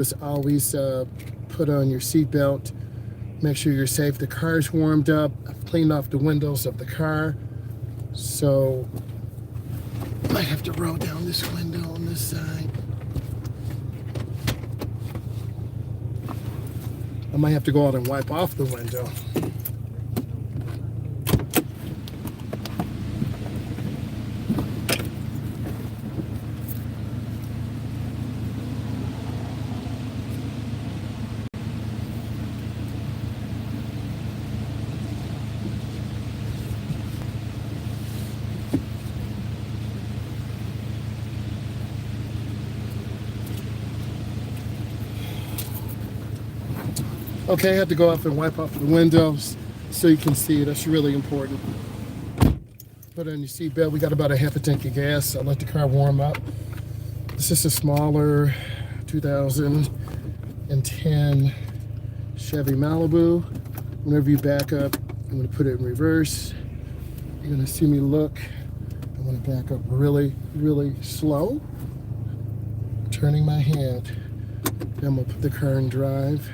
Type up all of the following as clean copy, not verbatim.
is always put on your seatbelt. Make sure you're safe. The car's warmed up. I've cleaned off the windows of the car. So I might have to roll down this window on this side. I might have to go out and wipe off the window. Okay, I have to go up and wipe off the windows so you can see. That's really important. Put on your seatbelt. We got about a half a tank of gas. I let the car warm up. This is a smaller 2010 Chevy Malibu. Whenever you back up, I'm going to put it in reverse. You're going to see me look. I'm going to back up really, really slow. Turning my hand. Then I'm going to put the car in drive.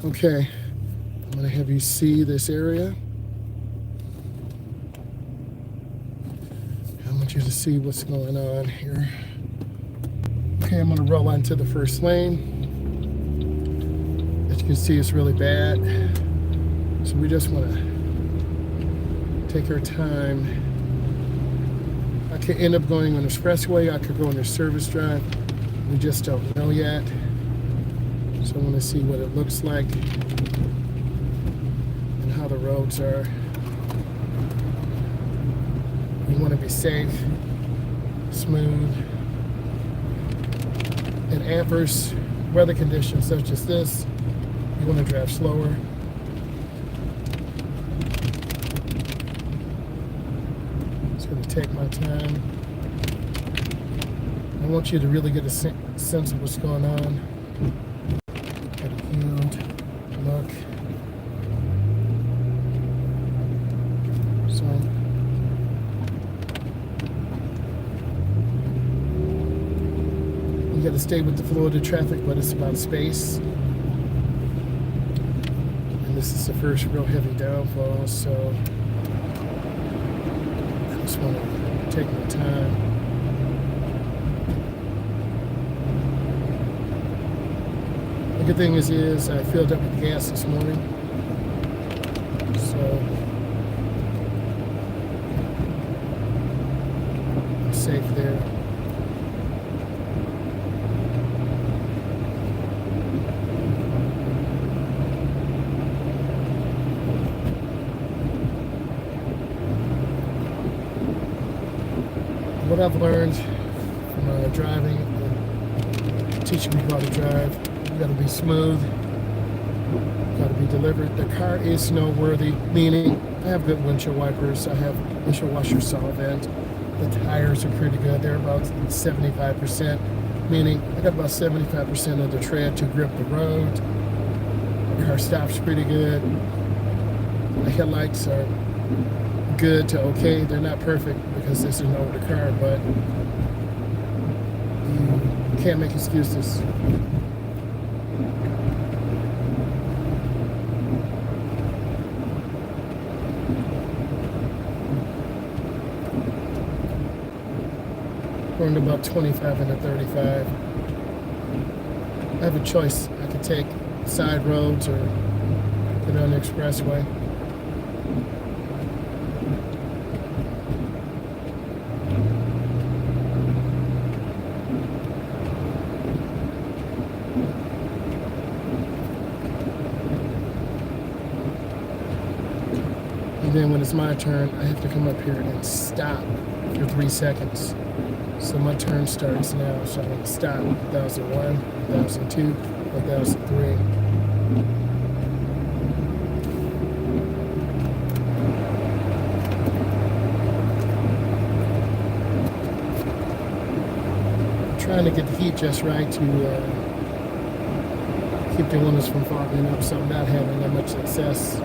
Okay, I'm going to have you see this area. I want you to see what's going on here. Okay, I'm going to roll onto the first lane. As you can see, it's really bad. So we just want to take our time. I could end up going on the expressway. I could go on the service drive. We just don't know yet. So I want to see what it looks like and how the roads are. You want to be safe, smooth. In adverse weather conditions such as this, you want to drive slower. It's going to take my time. I want you to really get a sense of what's going on. Look. So you got to stay with the flow of the traffic, but it's about space. And this is the first real heavy downfall, so I just want to take my time. The good thing is I filled up with gas this morning, so I'm safe there. What I've learned from driving and teaching people how to drive, you got to be smooth, got to be deliberate. The car is snow worthy, meaning I have good windshield wipers, I have windshield washer solvent. The tires are pretty good. They're about 75%, meaning I got about 75% of the tread to grip the road. The car stops pretty good. The headlights are good to okay. They're not perfect because this is an older car, but you can't make excuses. Going about 25 and a 35. I have a choice. I could take side roads or get on the expressway. And then when it's my turn, I have to come up here and stop for 3 seconds. So my turn starts now, so I'm going to stop 1001, 1002, 1003. I'm trying to get the heat just right to keep the windows from fogging up, so I'm not having that much success.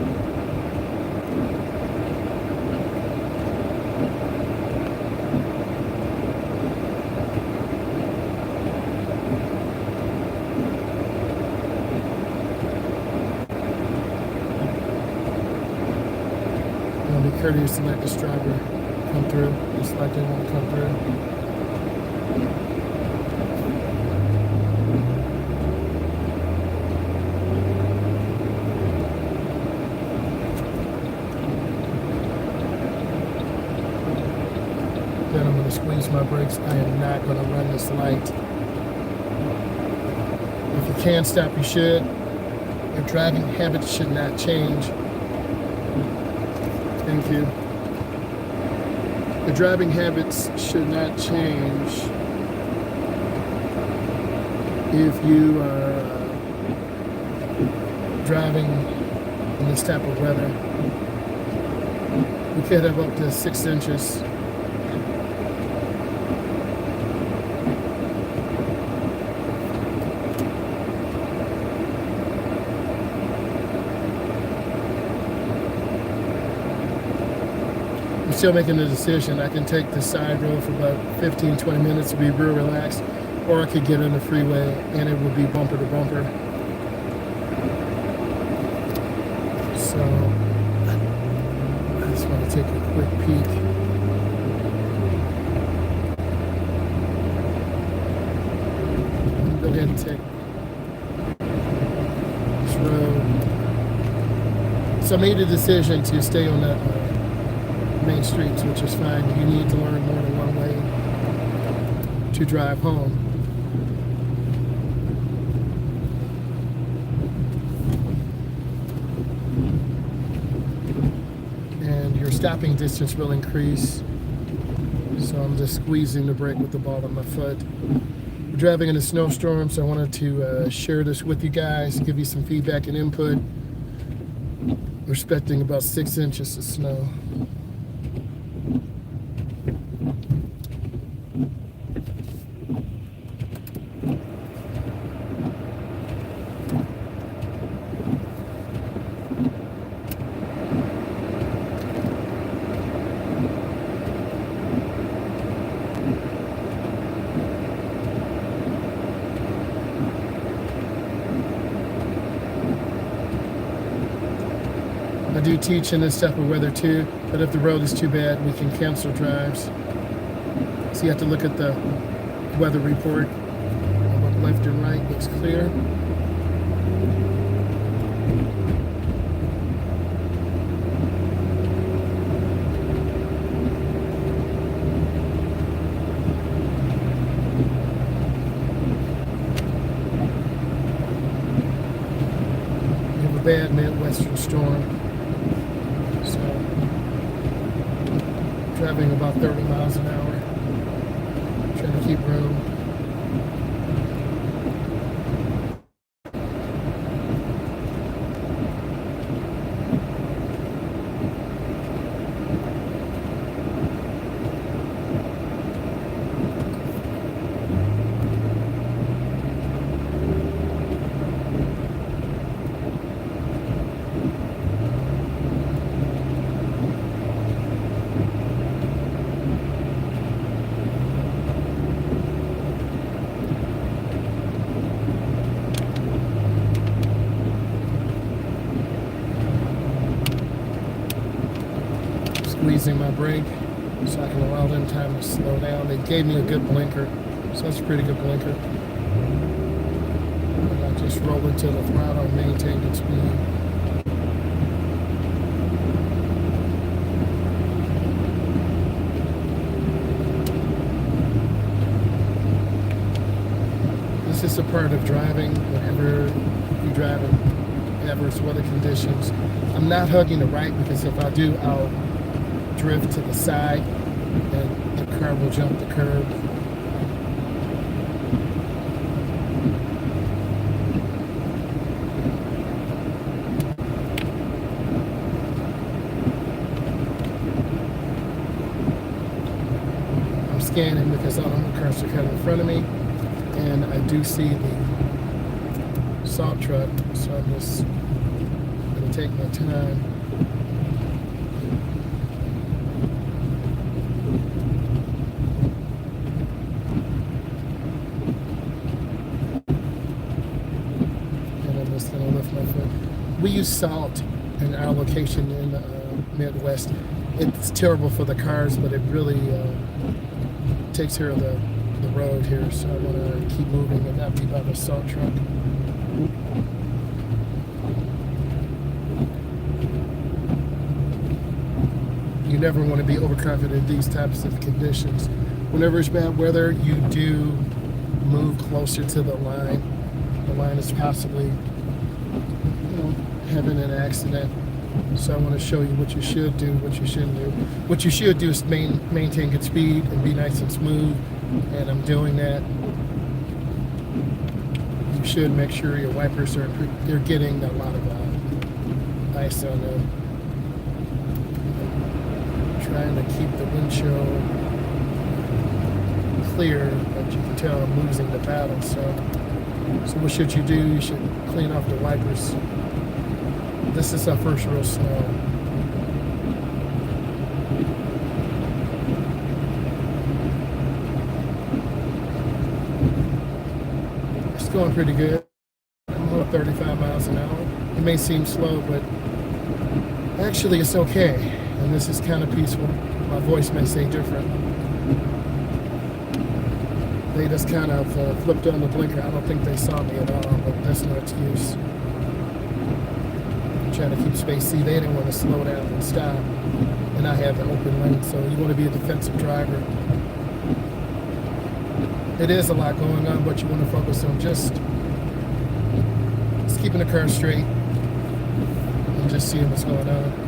courteous to let this driver come through, just like they want to come through. Then I'm going to squeeze my brakes. I am not going to run this light. If you can stop, you should. Your driving habits should not change. Thank you. The driving habits should not change if you are driving in this type of weather. We could have up to 6 inches. Still making the decision. I can take the side road for about 15-20 minutes to be real relaxed, or I could get on the freeway and it would be bumper to bumper. So I just want to take a quick peek. Go ahead and take this road. So I made a decision to stay on that main streets, which is fine. You need to learn more than one way to drive home. And your stopping distance will increase. So I'm just squeezing the brake with the ball of my foot. We're driving in a snowstorm, so I wanted to share this with you guys, give you some feedback and input. We're expecting about 6 inches of snow. I do teach in this type of weather too, but if the road is too bad, we can cancel drives. So you have to look at the weather report. Look left and right, looks clear. We have a bad Midwestern storm. So, driving about 30 miles an hour, trying to keep room. Squeezing my brake so I can allow them time to slow down. They gave me a good blinker, so that's a pretty good blinker. And I just roll into the throttle and maintain its speed. This is a part of driving whenever you're driving adverse weather conditions. I'm not hugging the right because if I do, I'll drift to the side and the car will jump the curb. I'm scanning because all the cars are kind of in front of me, and I do see the salt truck, so I'm just going to take my time. We use salt in our location in the Midwest It's terrible for the cars, but it really takes care of the road here. So I want to keep moving and not be by the salt truck. You never want to be overconfident in these types of conditions. Whenever it's bad weather, you do move closer to the line. The line is possibly, having an accident. So I want to show you what you should do, what you shouldn't do. What you should do is maintain good speed and be nice and smooth, and I'm doing that. You should make sure your wipers they're getting a lot of ice on them. Trying to keep the windshield clear, but you can tell I'm losing the battle. So what should you do? You should clean off the wipers. This is our first real snow. It's going pretty good. I'm about 35 miles an hour. It may seem slow, but actually it's okay. And this is kind of peaceful. My voice may say different. They just kind of flipped on the blinker. I don't think they saw me at all, but that's no excuse. Trying to keep space. See, they didn't want to slow down and stop, and I have an open lane, so you want to be a defensive driver. It is a lot going on, but you want to focus on just keeping the car straight and just seeing what's going on.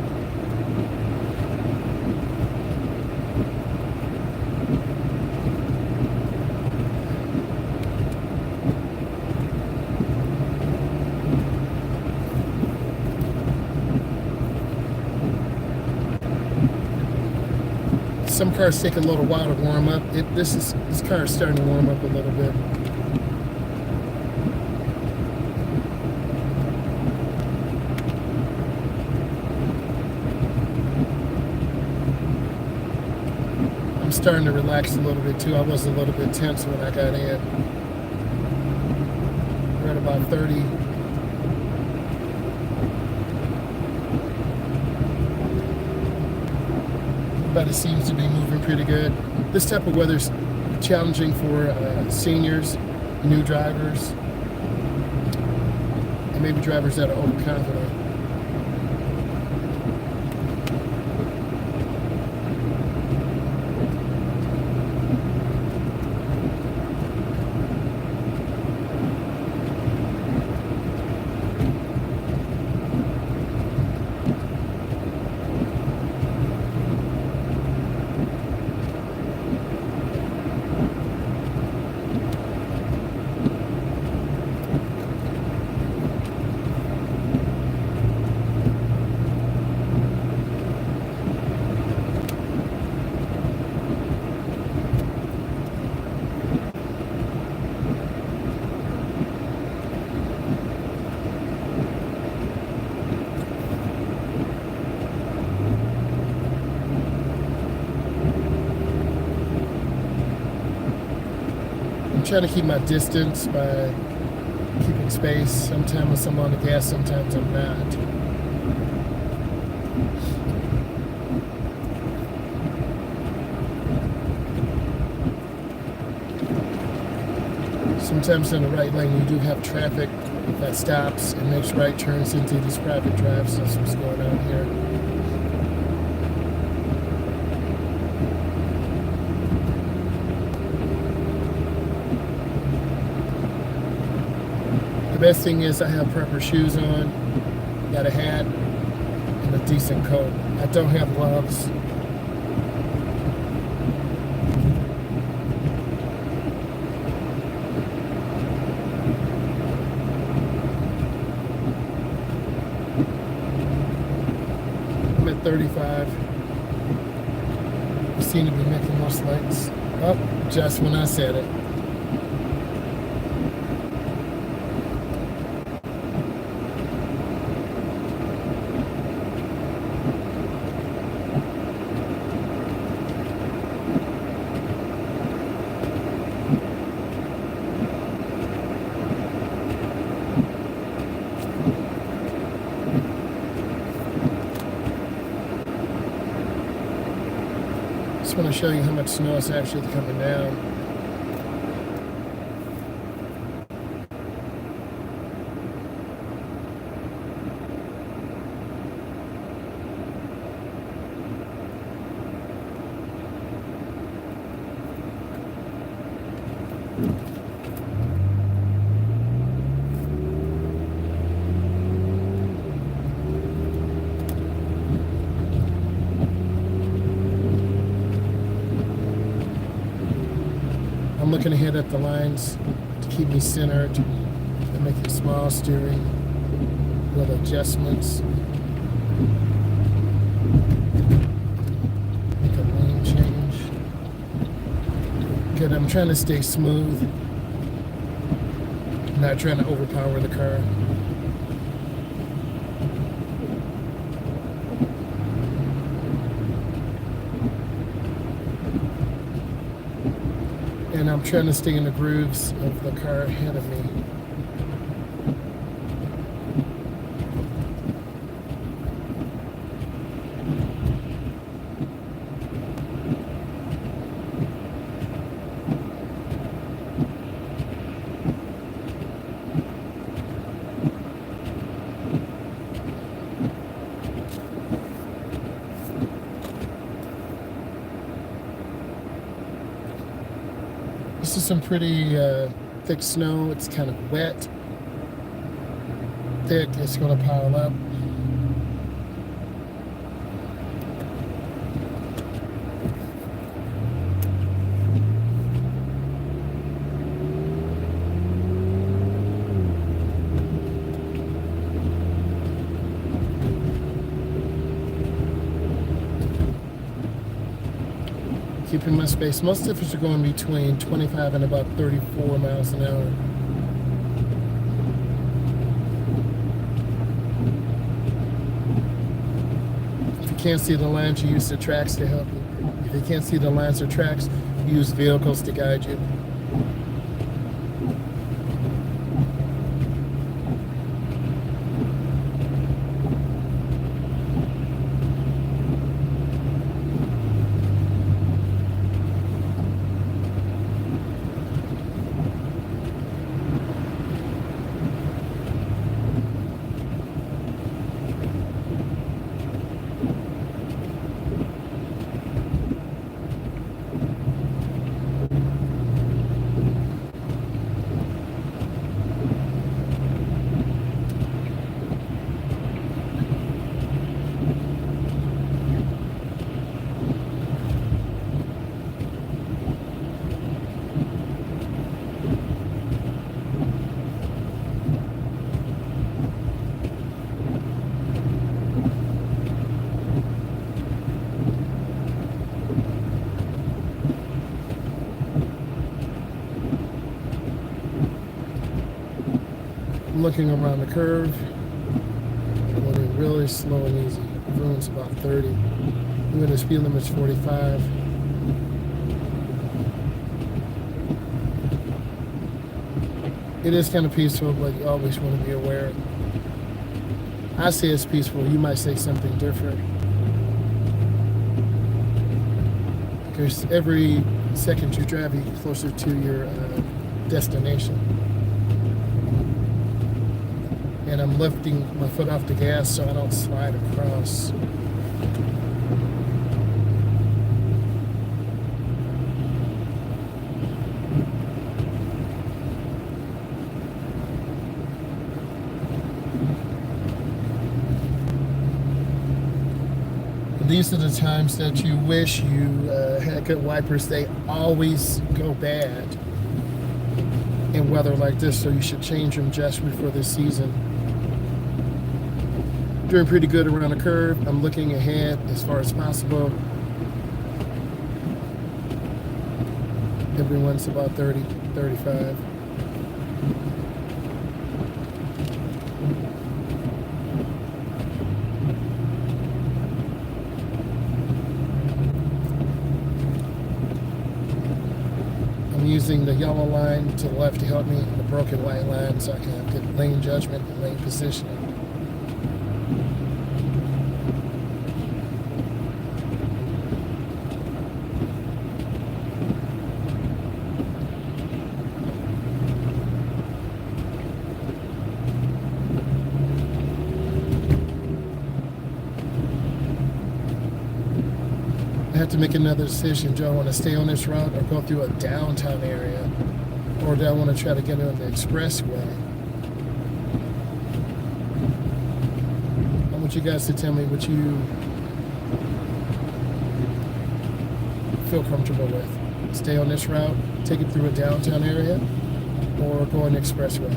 Some cars take a little while to warm up. This car is starting to warm up a little bit. I'm starting to relax a little bit too. I was a little bit tense when I got in. We're at about 30. But it seems to be moving pretty good. This type of weather's challenging for seniors, new drivers, and maybe drivers that are overconfident. Trying to keep my distance by keeping space. Sometimes I'm on the gas, sometimes I'm not. Sometimes in the right lane you do have traffic that stops and makes right turns into these private drives. That's what's going on here. The best thing is I have proper shoes on, got a hat, and a decent coat. I don't have gloves. I'm at 35. You seem to be making most lights. Oh, just when I said it. just want to show you how much snow is actually coming down. I'm looking ahead at the lines to keep me centered and making small steering wheel adjustments. Make a lane change. Good, I'm trying to stay smooth, not trying to overpower the car. And I'm trying to stay in the grooves of the car ahead of me. This is some pretty thick snow. It's kind of wet, thick. It's going to pile up. Keeping my space. Most of us are going between 25 and about 34 miles an hour. If you can't see the lines, you use the tracks to help you. If you can't see the lines or tracks, use vehicles to guide you. Looking around the curve, going really slow and easy. Everyone's about 30. Even the speed limit's 45. It is kind of peaceful, but you always want to be aware. I say it's peaceful. You might say something different. Because every second you drive, you get closer to your destination. And I'm lifting my foot off the gas so I don't slide across. These are the times that you wish you had good wipers. They always go bad in weather like this, so you should change them just before this season. Doing pretty good around the curve. I'm looking ahead as far as possible. Everyone's about 30, 35. I'm using the yellow line to the left to help me, and the broken white line so I can have good lane judgment and lane positioning. to make another decision. Do I want to stay on this route or go through a downtown area? Or do I want to try to get on the expressway? I want you guys to tell me what you feel comfortable with. Stay on this route, take it through a downtown area, or go on the expressway.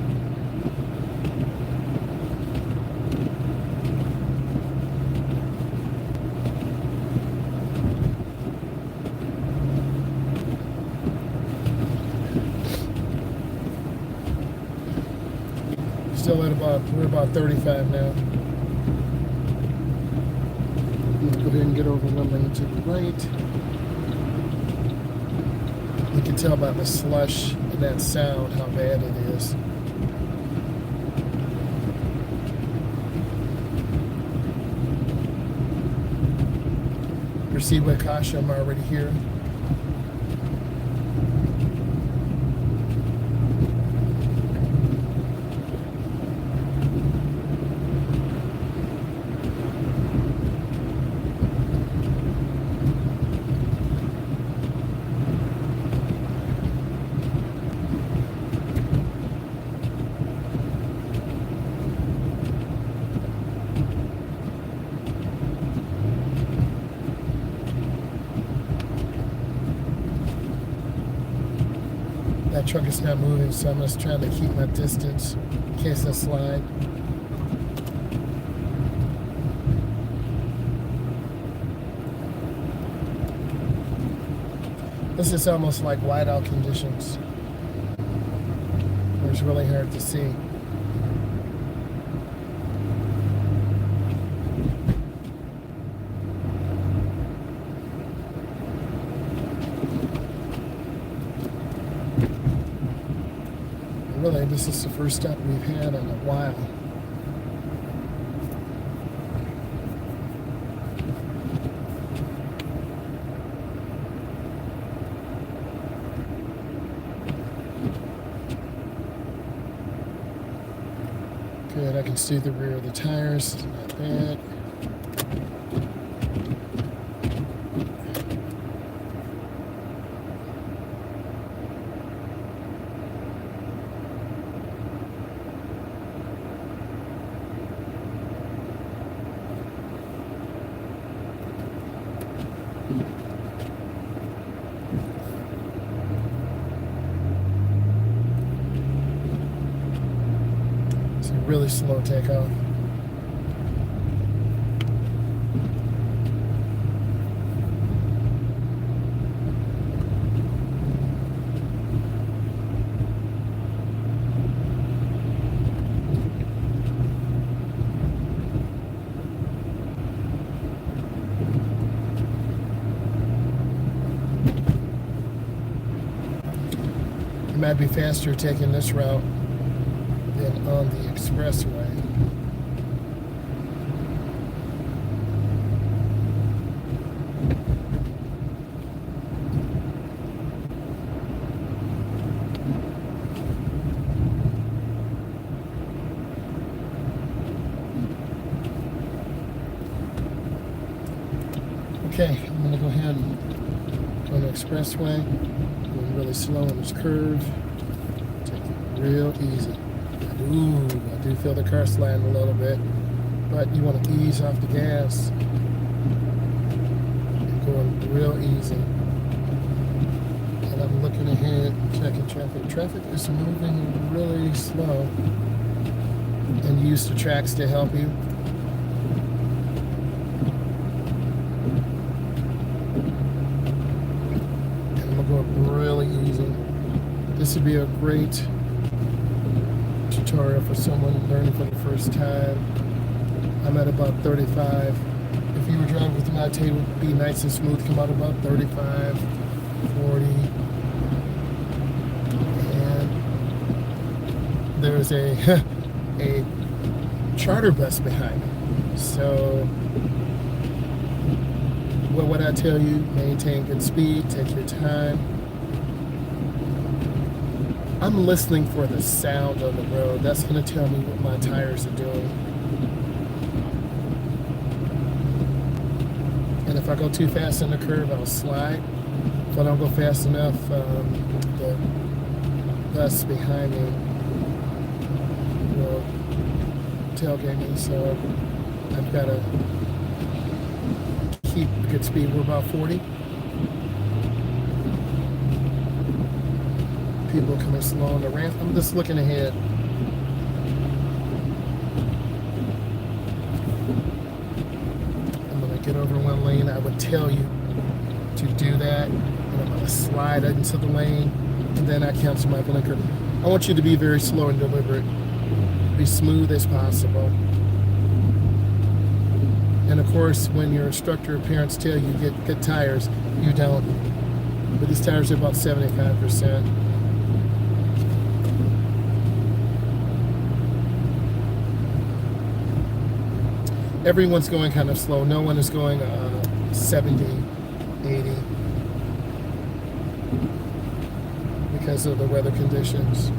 Still at we're about 35 now. Let's go ahead and get over one lane to the right. You can tell by the slush and that sound how bad it is. Proceed with caution, I'm already here. That truck is not moving, so I'm just trying to keep my distance in case I slide. This is almost like whiteout conditions, where it's really hard to see. Really, this is the first stop we've had in a while. Good, I can see the rear of the tires, not bad. It's a really slow takeoff. It might be faster taking this route than on the expressway. Okay, I'm going to go ahead and go on the expressway. Going really slow on this curve. Take it real easy. I do feel the car sliding a little bit, but you want to ease off the gas. You're going real easy. And I'm looking ahead, checking traffic. Traffic is moving really slow. And use the tracks to help you. Really easy. This would be a great tutorial for someone learning for the first time. I'm at about 35. If you were driving with me, I'd tell you it would be nice and smooth, come out about 35, 40. And there's a charter bus behind me. So what would I tell you? Maintain good speed, take your time. I'm listening for the sound on the road. That's going to tell me what my tires are doing. And if If I go too fast in the curve, I'll slide. If I don't go fast enough, the bus behind me will tailgate me. So I've got to keep a good speed. We're about 40. People coming slow on the ramp. I'm just looking ahead. I'm going to get over one lane. I would tell you to do that. And I'm going to slide into the lane, and then I cancel my blinker. I want you to be very slow and deliberate. Be smooth as possible. And of course, when your instructor or parents tell you get good tires, you don't. But these tires are about 75%. Everyone's going kind of slow. No one is going 70, 80 because of the weather conditions.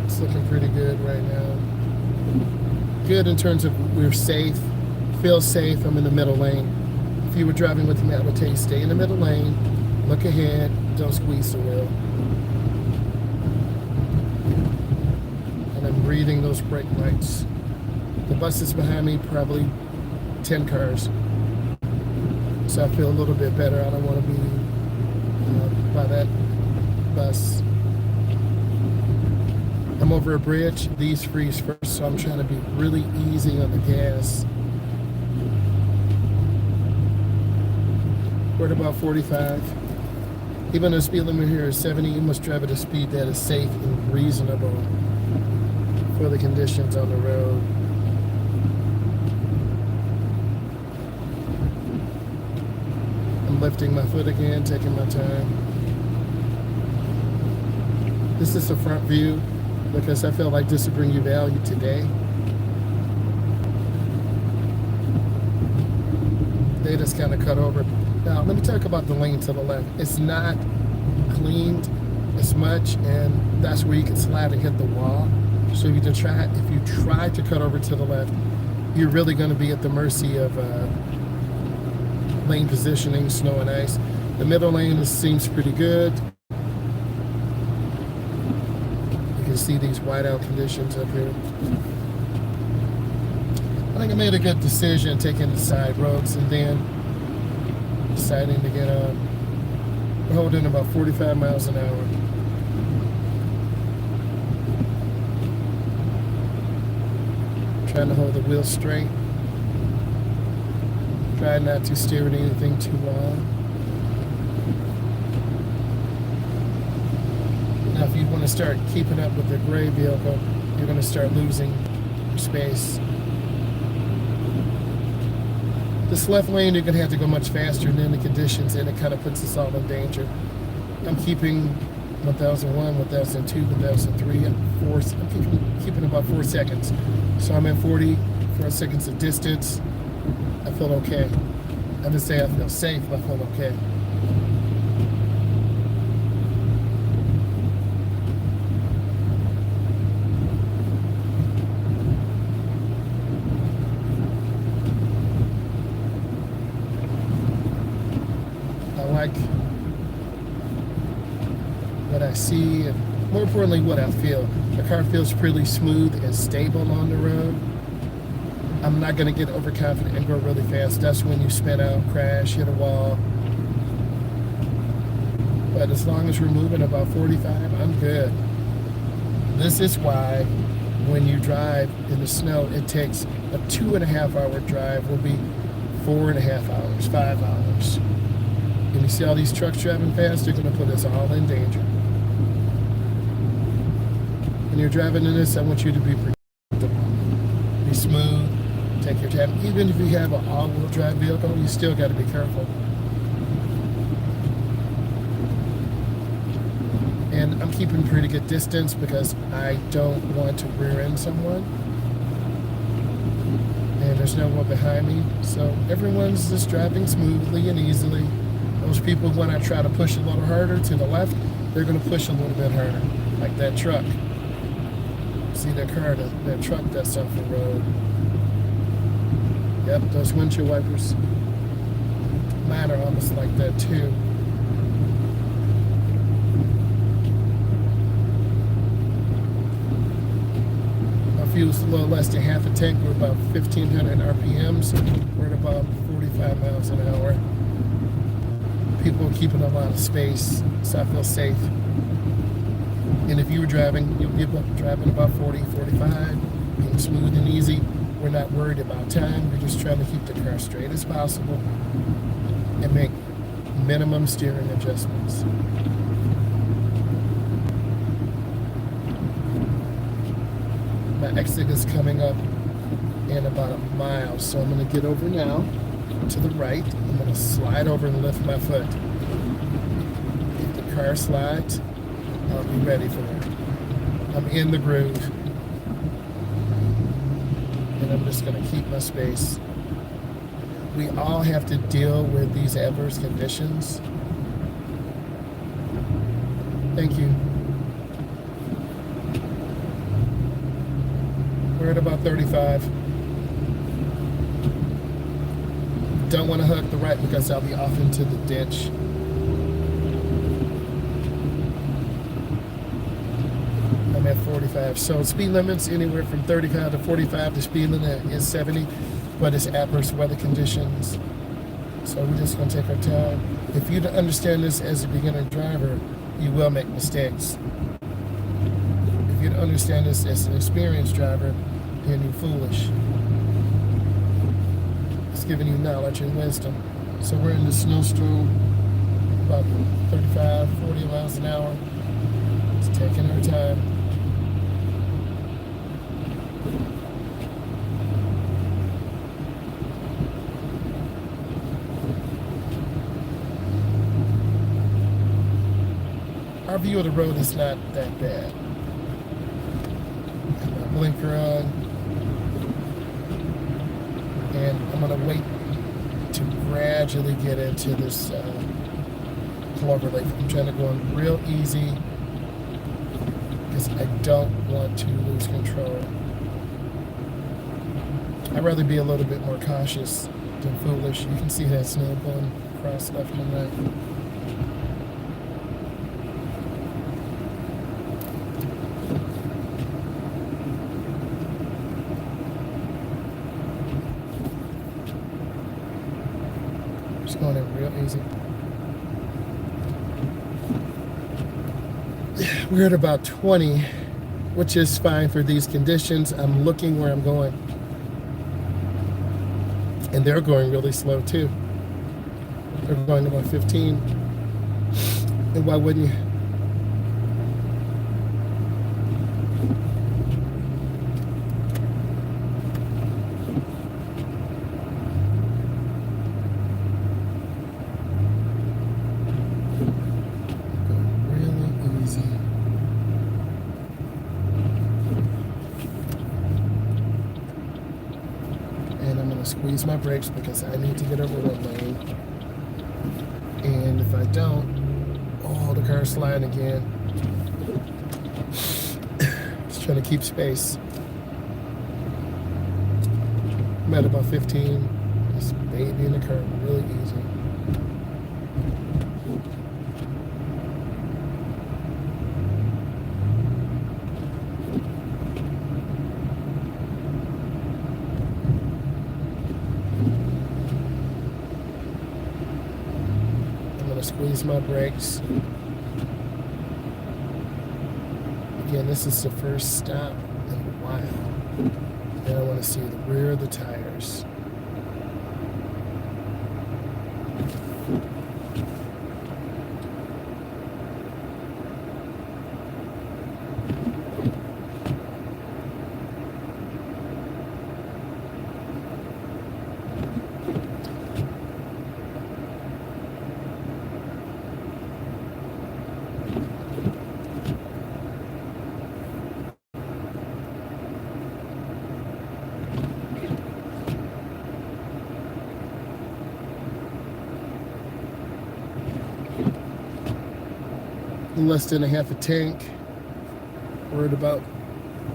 It's looking pretty good right now. Good in terms of we're safe, feel safe. I'm in the middle lane. If you were driving with me, I would tell you stay in the middle lane, look ahead, don't squeeze the wheel. Reading those brake lights. The bus is behind me, probably 10 cars. So I feel a little bit better. I don't want to be by that bus. I'm over a bridge. These freeze first, so I'm trying to be really easy on the gas. We're at about 45. Even though the speed limit here is 70, you must drive at a speed that is safe and reasonable for the conditions on the road. I'm lifting my foot again, taking my time. This is the front view because I feel like this will bring you value today. They just kind of cut over. Now, let me talk about the lane to the left. It's not cleaned as much, and that's where you can slide and hit the wall. So if you try to cut over to the left, you're really going to be at the mercy of lane positioning, snow and ice. The middle lane seems pretty good. You can see these whiteout conditions up here. I think I made a good decision taking the side roads and then deciding to get on. We're holding about 45 miles an hour. Trying to hold the wheel straight. Try not to steer at anything too long. Now, if you want to start keeping up with the gray vehicle, you're going to start losing space. This left lane, you're going to have to go much faster than the conditions, and it kind of puts us all in danger. I'm keeping 1001, 1002, 1003, and 4. I'm keeping about 4 seconds. So I'm at 44 seconds of distance. I feel okay. I didn't say I feel safe, but I feel okay. I like what I see, and more importantly, what I feel. The car feels pretty smooth and stable on the road. I'm not going to get overconfident and go really fast. That's when you spin out, crash, hit a wall. But as long as we're moving about 45, I'm good. This is why when you drive in the snow, it takes a 2.5 hour drive will be 4.5 hours, 5 hours. And you see all these trucks driving fast, they're going to put us all in danger. When you're driving in this, I want you to be predictable. Be smooth, take your time. Even if you have an all-wheel drive vehicle, you still got to be careful. And I'm keeping pretty good distance because I don't want to rear end someone. And there's no one behind me. So everyone's just driving smoothly and easily. Those people, when I try to push a little harder to the left, they're going to push a little bit harder, like that truck. See that car, that truck that's off the road. Yep, those windshield wipers. Mine are almost like that too. Our fuel's a little less than half a tank. We're about 1,500 RPMs. We're at about 45 miles an hour. People are keeping a lot of space, so I feel safe. And if you were driving, you'll give up driving about 40, 45, being smooth and easy. We're not worried about time. We're just trying to keep the car straight as possible and make minimum steering adjustments. My exit is coming up in about a mile, so I'm going to get over now to the right. I'm going to slide over and lift my foot. If the car slides, I'll be ready for it. I'm in the groove. And I'm just going to keep my space. We all have to deal with these adverse conditions. Thank you. We're at about 35. Don't want to hook the right because I'll be off into the ditch. I'm at 45. So speed limits anywhere from 35 to 45. The speed limit is 70, but it's adverse weather conditions. So we're just going to take our time. If you don't understand this as a beginner driver, you will make mistakes. If you don't understand this as an experienced driver, then you're foolish. It's giving you knowledge and wisdom. So we're in the snowstorm, about 35, 40 miles an hour. It's taking our time. Our view of the road is not that bad. My blinker on. And I'm going to wait to gradually get into this clover leaf. I'm trying to go on real easy because I don't want to lose control. I'd rather be a little bit more cautious than foolish. You can see that snow going across left and right. Going in real easy. We're at about 20, which is fine for these conditions. I'm looking where I'm going. And they're going really slow too. They're going about 15. And why wouldn't you? Squeeze my brakes because I need to get over one lane. And if I don't, oh, the car's sliding again. Just trying to keep space. I'm at about 15. Just baby in the car, really easy. Squeeze my brakes. Again, this is the first stop in a while. And I want to see the rear of the tires. Less than a half a tank. We're at about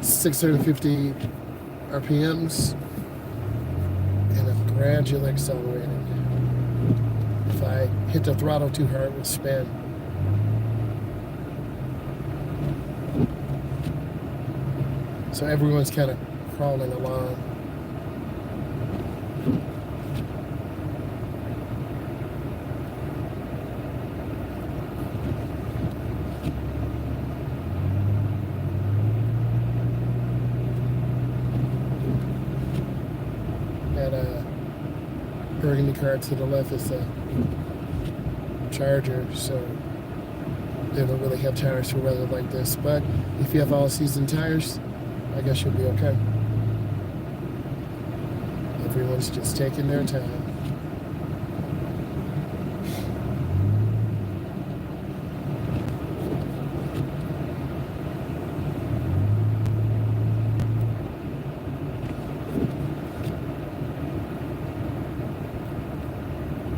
650 RPMs, and I'm gradually accelerating. If I hit the throttle too hard, it will spin. So everyone's kind of crawling along. That burgundy car to the left is a Charger, so they don't really have tires for weather like this. But if you have all-season tires, I guess you'll be okay. Everyone's just taking their time.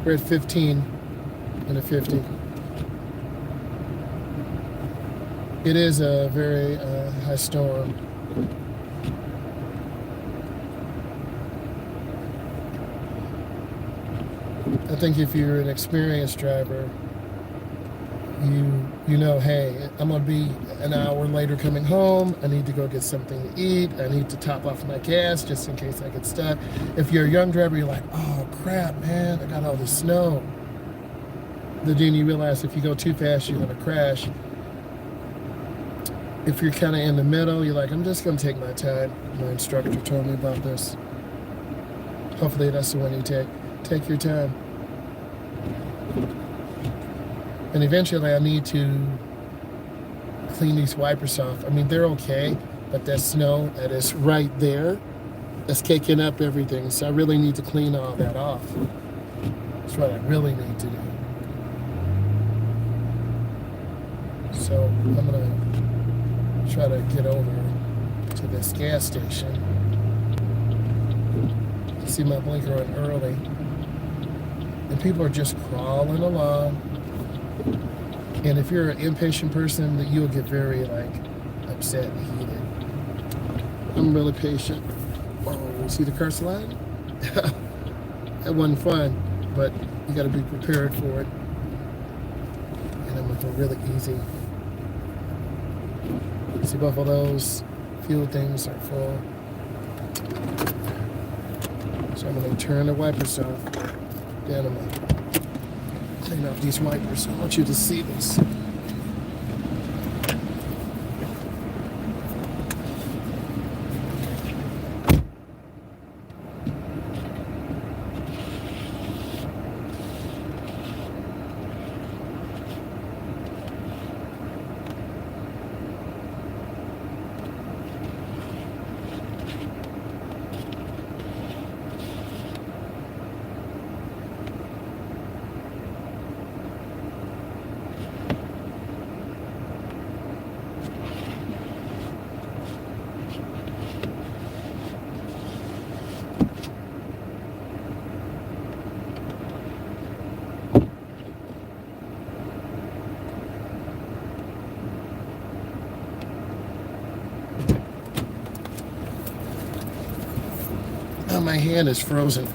We're at 15 and a 50. It is a very high storm. I think if you're an experienced driver, you know, hey, I'm gonna be an hour later coming home. I need to go get something to eat. I need to top off my gas just in case I get stuck. If you're a young driver, you're like, oh crap, man, I got all this snow. Then you realize if you go too fast, you're gonna crash. If you're kind of in the middle, you're like, I'm just gonna take my time. My instructor told me about this. Hopefully that's the one you take. Take your time. And eventually I need to clean these wipers off. I mean, they're okay, but that snow that is right there, that's kicking up everything. So I really need to clean all that off. That's what I really need to do. So I'm gonna try to get over to this gas station. I see my blinker on early. And people are just crawling along. And if you're an impatient person, you'll get very upset and heated. I'm really patient. Oh, see the car slide? That wasn't fun, but you gotta be prepared for it. And I'm gonna go really easy. See, both of those fuel things are full. So I'm gonna turn the wipers off. Then I'm gonna clean off these wipers. I want you to see this. My hand is frozen.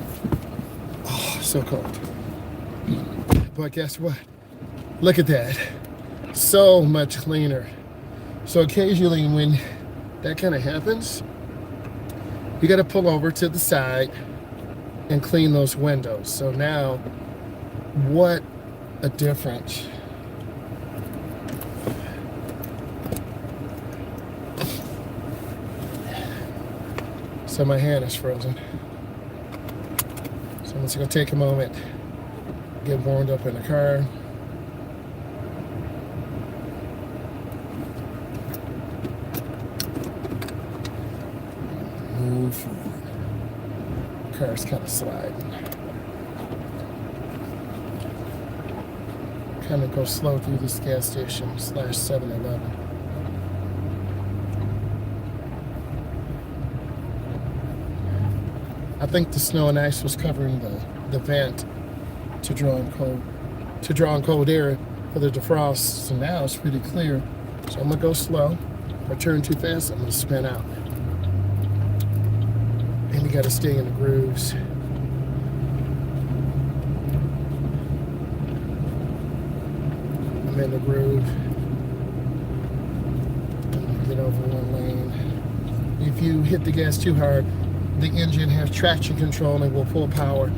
Oh, so cold. But guess what? Look at that. So much cleaner. So occasionally when that kind of happens, you got to pull over to the side and clean those windows. So now, what a difference. So my hand is frozen. So I'm just gonna take a moment, get warmed up in the car. Move forward. The car's kind of sliding. Kind of go slow through this gas station / 7-Eleven. I think the snow and ice was covering the vent to draw in cold air for the defrost. So now it's pretty clear. So I'm gonna go slow. If I turn too fast, I'm going to spin out. And you got to stay in the grooves. I'm in the groove. Get over one lane. If you hit the gas too hard, the engine has traction control and will pull power.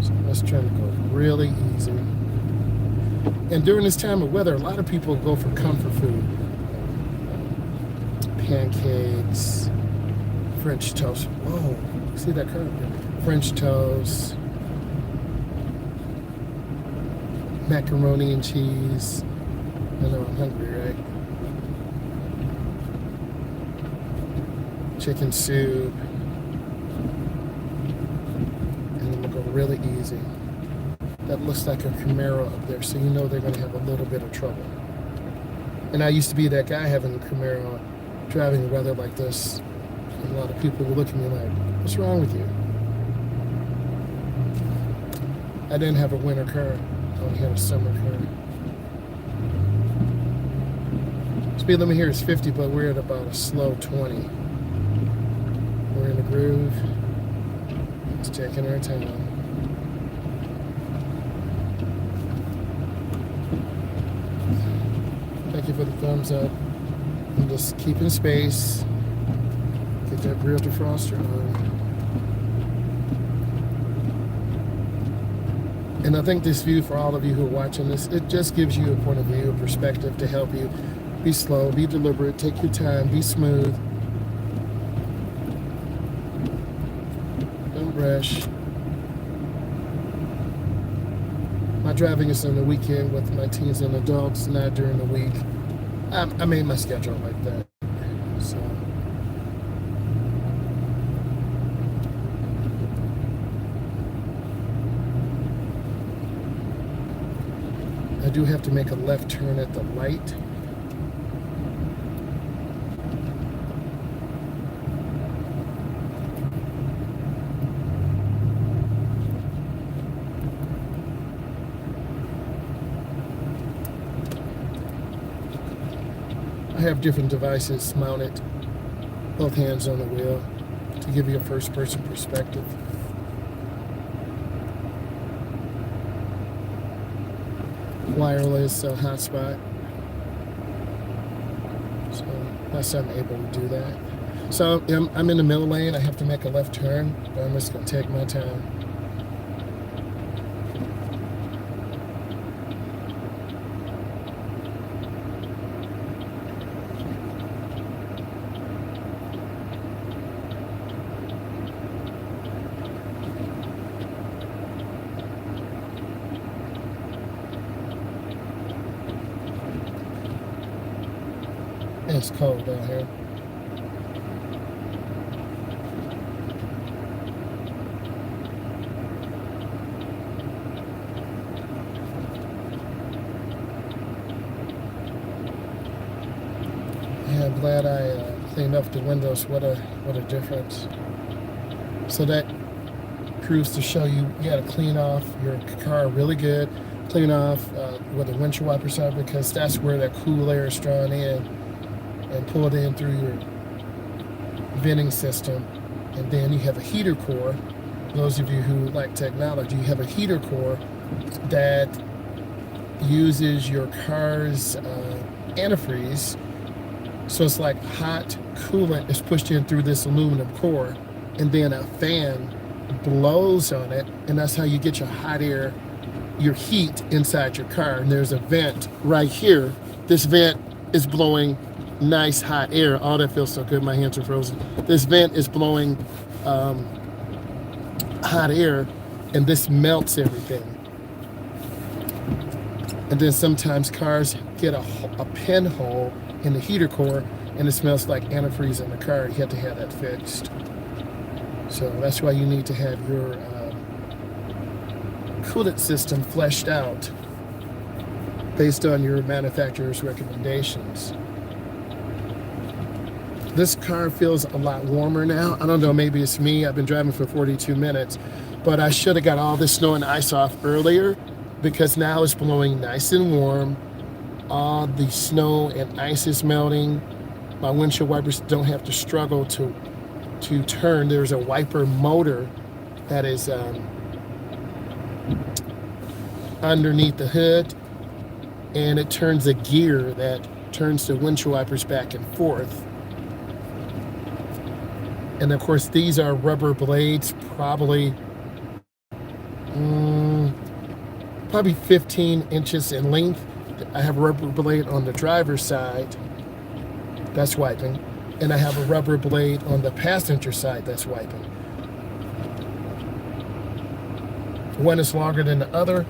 So let's try to go really easy. And during this time of weather, a lot of people go for comfort food. Pancakes, French toast. Whoa, see that curve? French toast, macaroni and cheese. I know I'm hungry, right? Chicken soup. And I'm gonna go really easy. That looks like a Camaro up there, so you know they're gonna have a little bit of trouble. And I used to be that guy having a Camaro, driving the weather like this. And a lot of people would look at me like, what's wrong with you? I didn't have a winter car. I only had a summer car. Speed limit here is 50, but we're at about a slow 20. We're in the groove. It's taking our time. Thank you for the thumbs up. I'm just keeping space. Get that rear defroster on. And I think this view, for all of you who are watching this, it just gives you a point of view, a perspective to help you be slow, be deliberate, take your time, be smooth. Don't rush. My driving is on the weekend with my teens and adults, not during the week. I made my schedule like that. So I do have to make a left turn at the light. I have different devices mounted, both hands on the wheel, to give you a first-person perspective. Wireless hotspot, so that's how I'm able to do that. So I'm in the middle lane. I have to make a left turn, but I'm just going to take my time. It's cold out here. Yeah, I'm glad I cleaned up the windows. What a difference. So that proves to show you got to clean off your car really good. Clean off where the windshield wipers are, because that's where that cool air is drawn in and pulled in through your venting system. And then you have a heater core. Those of you who like technology, you have a heater core that uses your car's antifreeze. So it's like hot coolant is pushed in through this aluminum core, and then a fan blows on it, and that's how you get your hot air, your heat inside your car. And there's a vent right here. This vent is blowing nice hot air. Oh, that feels so good. My hands are frozen. This vent is blowing hot air, and this melts everything. And then sometimes cars get a pinhole in the heater core, and it smells like antifreeze in the car. You have to have that fixed. So that's why you need to have your coolant system fleshed out based on your manufacturer's recommendations. This car feels a lot warmer now. I don't know, maybe it's me. I've been driving for 42 minutes, but I should have got all this snow and ice off earlier, because now it's blowing nice and warm. all the snow and ice is melting, my windshield wipers don't have to struggle to turn. There's a wiper motor that is underneath the hood, and it turns a gear that turns the windshield wipers back and forth. And of course, these are rubber blades, probably 15 inches in length. I have a rubber blade on the driver's side that's wiping, and I have a rubber blade on the passenger side that's wiping. One is longer than the other.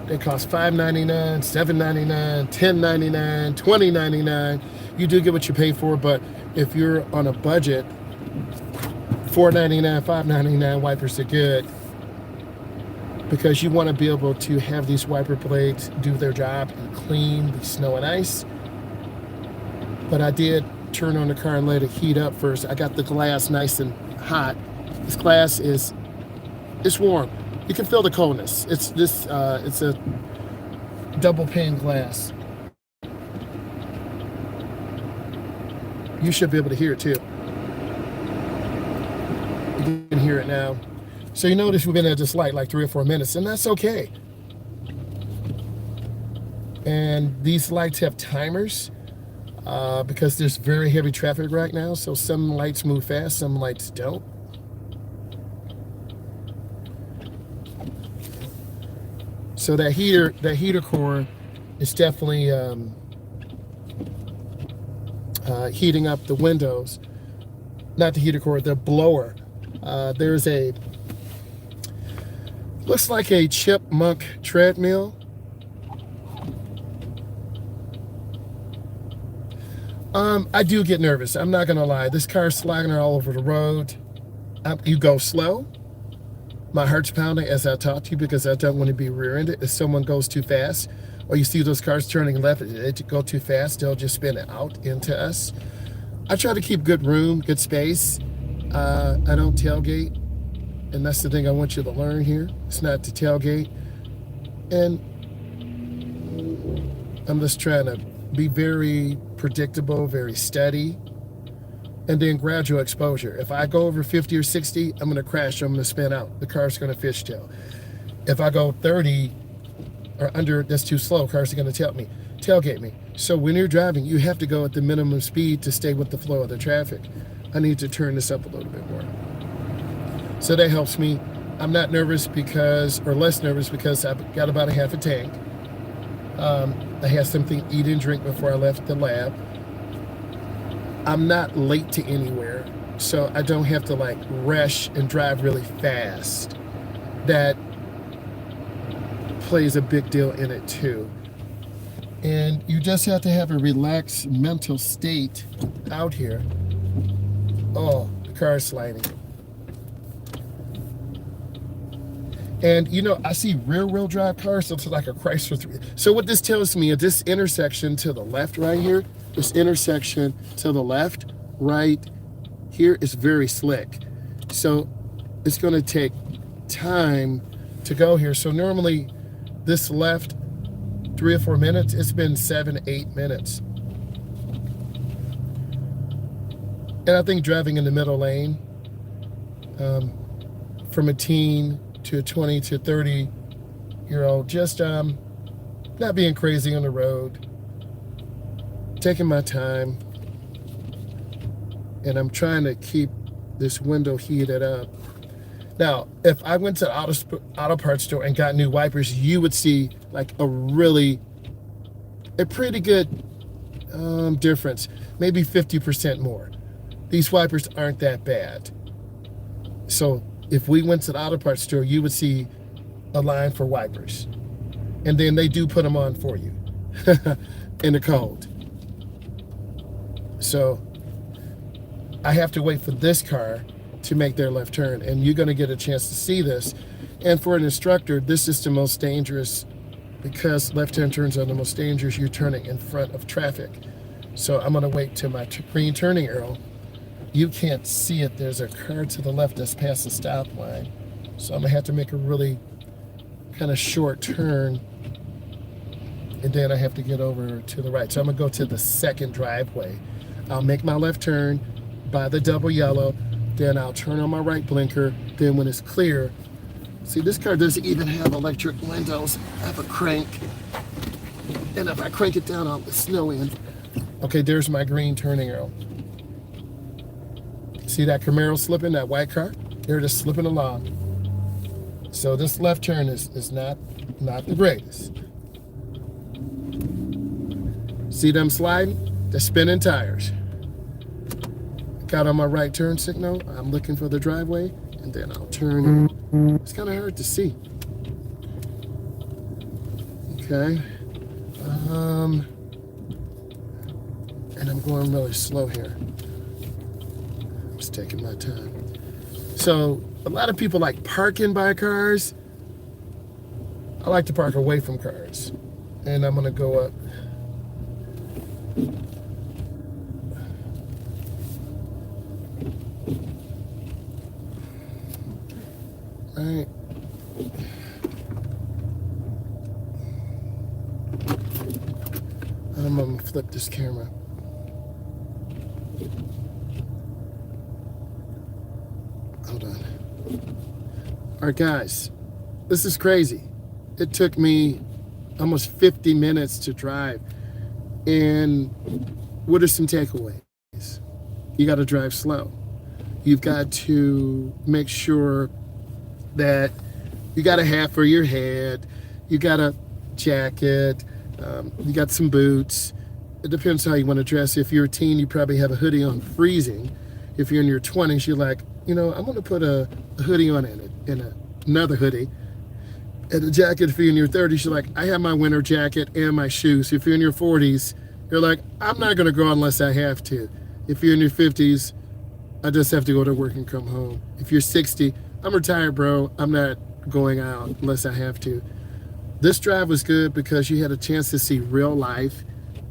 They cost $5.99, $7.99, $10.99, $20.99. You do get what you pay for, but if you're on a budget, $4.99, $5.99 wipers are good, because you want to be able to have these wiper blades do their job and clean the snow and ice. But I did turn on the car and let it heat up first. I got the glass nice and hot. This glass it's warm. You can feel the coldness. It's a double pane glass. You should be able to hear it too. You can hear it now. So you notice we've been at this light like 3 or 4 minutes, and that's okay. And these lights have timers because there's very heavy traffic right now. So some lights move fast, some lights don't. So that heater core is definitely heating up the windows. Not the heater core, the blower. There's looks like a chipmunk treadmill. I do get nervous. I'm not gonna lie. This car's sliding all over the road. You go slow. My heart's pounding as I talk to you because I don't want to be rear-ended. If someone goes too fast, or you see those cars turning left, they go too fast, they'll just spin it out into us. I try to keep good room, good space. I don't tailgate, and that's the thing I want you to learn here. It's not to tailgate, and I'm just trying to be very predictable, very steady, and then gradual exposure. If I go over 50 or 60, I'm going to crash, I'm going to spin out. The car's going to fishtail. If I go 30 or under, that's too slow, cars are going to tailgate me. So when you're driving, you have to go at the minimum speed to stay with the flow of the traffic. I need to turn this up a little bit more. So that helps me. I'm not nervous or less nervous because I've got about a half a tank. I had something to eat and drink before I left the lab. I'm not late to anywhere, so I don't have to like rush and drive really fast. That plays a big deal in it too. And you just have to have a relaxed mental state out here. Oh, the car is sliding. And you know, I see rear-wheel drive cars, so it's like a Chrysler 3. So what this tells me is this intersection to the left right here, this intersection to the left right here is very slick. So it's going to take time to go here. So normally this left 3 or 4 minutes, it's been 7, 8 minutes. And I think driving in the middle lane from a teen to a 20 to 30 year old, just not being crazy on the road, taking my time, and I'm trying to keep this window heated up. Now, if I went to the auto parts store and got new wipers, you would see like a pretty good difference, maybe 50% more. These wipers aren't that bad. So if we went to the auto parts store, you would see a line for wipers. And then they do put them on for you in the cold. So I have to wait for this car to make their left turn, and you're going to get a chance to see this. And for an instructor, this is the most dangerous, because left-hand turns are the most dangerous. You're turning in front of traffic. So I'm going to wait till my green turning arrow. You can't see it. There's a car to the left that's past the stop line. So I'm going to have to make a really kind of short turn and then I have to get over to the right. So I'm gonna go to the second driveway. I'll make my left turn by the double yellow, then I'll turn on my right blinker. Then when it's clear, see, this car doesn't even have electric windows. I have a crank, and if I crank it down, I'll let the snow in. Okay, there's my green turning arrow. See that Camaro slipping, that white car? They're just slipping along. So this left turn is not the greatest. See them sliding? They're spinning tires. Got on my right turn signal. I'm looking for the driveway, and then I'll turn. It's kind of hard to see. Okay. And I'm going really slow here. I'm just taking my time. So a lot of people like parking by cars. I like to park away from cars. And I'm gonna go up. All right. I'm gonna flip this camera. Hold on. All right, guys, this is crazy. It took me almost 50 minutes to drive. And what are some takeaways? You got to drive slow. You've got to make sure that you got a hat for your head, you got a jacket, you got some boots. It depends how you want to dress. If you're a teen, you probably have a hoodie on freezing. If you're in your 20s, you're like, you know, I'm going to put a hoodie on and another hoodie and a jacket. If you're in your 30s, you're like, I have my winter jacket and my shoes. If you're in your 40s, you're like, I'm not going to go unless I have to. If you're in your 50s, I just have to go to work and come home. If you're 60, I'm retired, bro. I'm not going out unless I have to. This drive was good because you had a chance to see real life,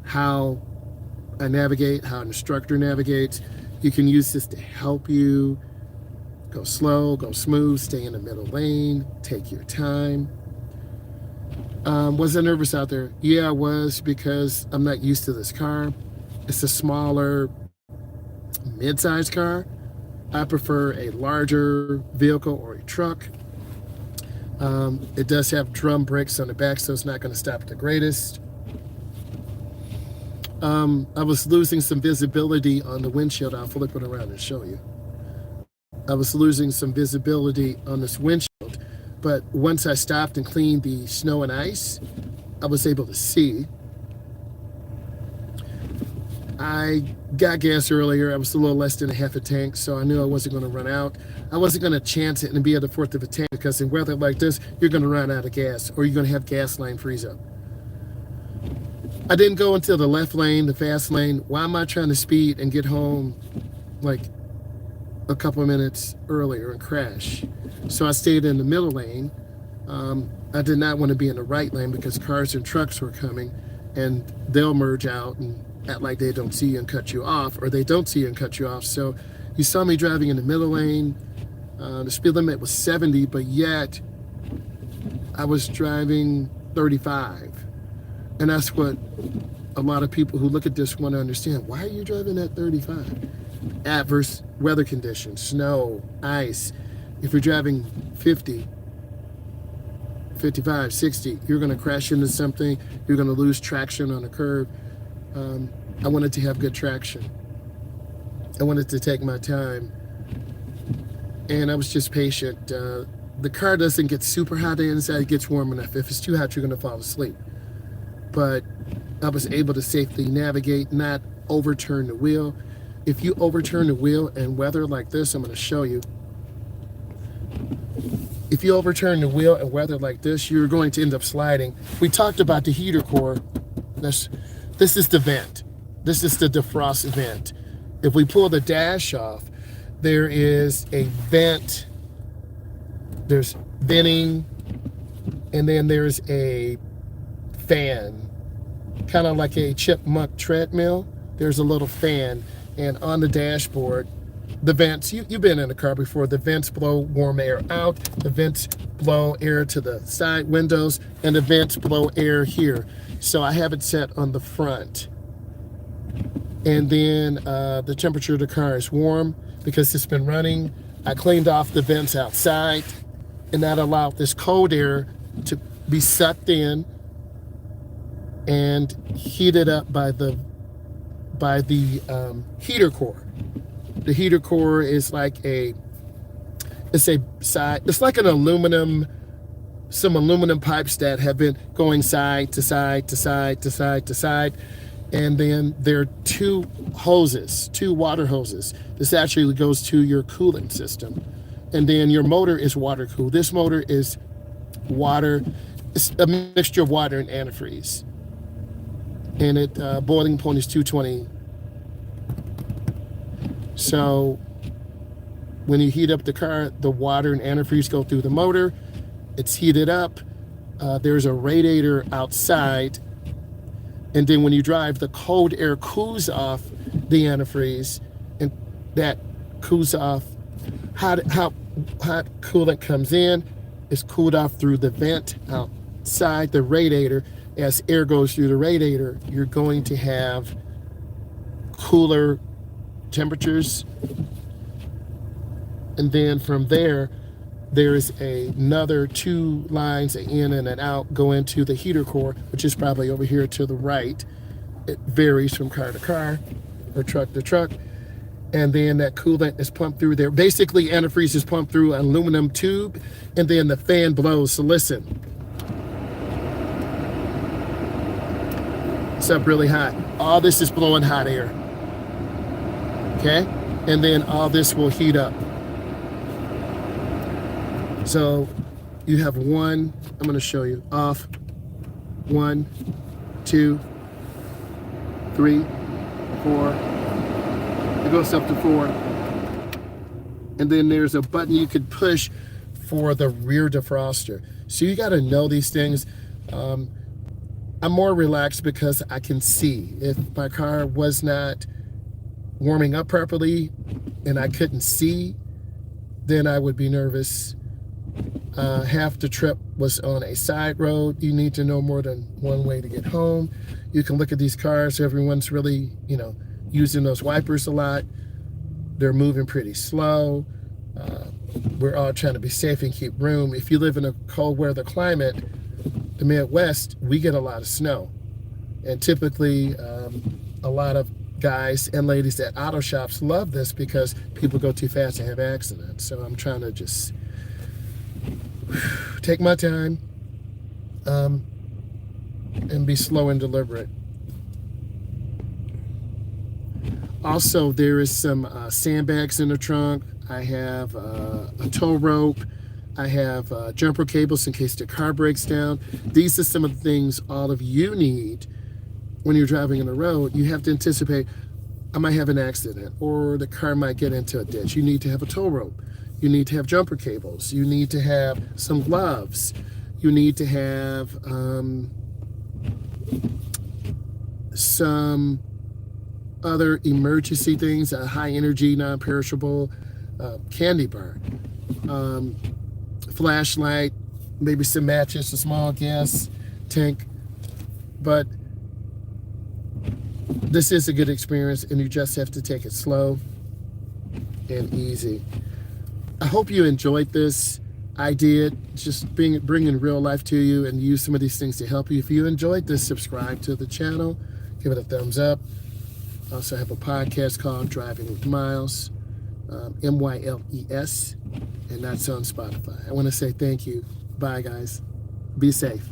how I navigate, how an instructor navigates. You can use this to help you go slow, go smooth, stay in the middle lane, take your time. Was I nervous out there? Yeah, I was, because I'm not used to this car. It's a smaller, mid-sized car. I prefer a larger vehicle or a truck. It does have drum brakes on the back, so it's not going to stop at the greatest. I was losing some visibility on the windshield. I'll flip it around and show you. I was losing some visibility on this windshield, but once I stopped and cleaned the snow and ice, I was able to see. I got gas earlier. I was a little less than a half a tank, so I knew I wasn't going to run out. I wasn't going to chance it and be at a fourth of a tank, because in weather like this, you're going to run out of gas, or you're going to have gas line freeze up. I didn't go into the left lane, the fast lane. Why am I trying to speed and get home like a couple of minutes earlier and crash? So I stayed in the middle lane. I did not want to be in the right lane because cars and trucks were coming, and they'll merge out and act like they don't see you and cut you off, or they don't see you and cut you off. So you saw me driving in the middle lane. The speed limit was 70, but yet I was driving 35. And that's what a lot of people who look at this want to understand. Why are you driving at 35? Adverse weather conditions, snow, ice. If you're driving 50, 55, 60, you're going to crash into something. You're going to lose traction on a curve. I wanted to have good traction. I wanted to take my time. And I was just patient. The car doesn't get super hot inside. It gets warm enough. If it's too hot, you're going to fall asleep. But I was able to safely navigate, not overturn the wheel. If you overturn the wheel in weather like this, I'm going to show you. If you overturn the wheel in weather like this, you're going to end up sliding. We talked about the heater core. This is the vent. This is the defrost vent. If we pull the dash off, there is a vent. There's venting, and then there's a fan, kind of like a chipmunk treadmill. There's a little fan, and on the dashboard, the vents, you've been in a car before, the vents blow warm air out, the vents blow air to the side windows, and the vents blow air here. So I have it set on the front. And then the temperature of the car is warm because it's been running. I cleaned off the vents outside, and that allowed this cold air to be sucked in and heated up by the heater core. The heater core is like it's like an aluminum, some aluminum pipes that have been going side to side to side to side to side. And then there are two water hoses. This actually goes to your coolant system. And then your motor is water cooled. This motor is water, it's a mixture of water and antifreeze. And it boiling point is 220. So when you heat up the car, the water and antifreeze go through the motor. It's heated up. There's a radiator outside. And then when you drive, the cold air cools off the antifreeze, and that cools off. Hot coolant comes in, is cooled off through the vent outside the radiator. As air goes through the radiator, you're going to have cooler temperatures. And then from there, there's another two lines, an in and an out, go into the heater core, which is probably over here to the right. It varies from car to car or truck to truck. And then that coolant is pumped through there. Basically, antifreeze is pumped through an aluminum tube, and then the fan blows. So listen. It's up really hot. All this is blowing hot air. Okay? And then all this will heat up. So you have one, I'm going to show you, off, 1, 2, 3, 4, it goes up to 4. And then there's a button you could push for the rear defroster. So you got to know these things. I'm more relaxed because I can see. If my car was not warming up properly and I couldn't see, then I would be nervous. Half the trip was on a side road. You need to know more than one way to get home. You can look at these cars. Everyone's really, using those wipers a lot. They're moving pretty slow. We're all trying to be safe and keep room. If you live in a cold weather climate, the Midwest, we get a lot of snow. And typically, a lot of guys and ladies at auto shops love this because people go too fast and have accidents. So I'm trying to just take my time and be slow and deliberate. Also, there is some sandbags in the trunk. I have a tow rope. I have jumper cables in case the car breaks down. These are some of the things all of you need when you're driving on the road. You have to anticipate, I might have an accident or the car might get into a ditch. You need to have a tow rope. You need to have jumper cables. You need to have some gloves. You need to have some other emergency things, a high energy, non-perishable candy bar, flashlight, maybe some matches, a small gas tank. But this is a good experience, and you just have to take it slow and easy. I hope you enjoyed this. I did. Just bringing real life to you and use some of these things to help you. If you enjoyed this, subscribe to the channel. Give it a thumbs up. I also have a podcast called Driving with Myles, MYLES, and that's on Spotify. I want to say thank you. Bye, guys. Be safe.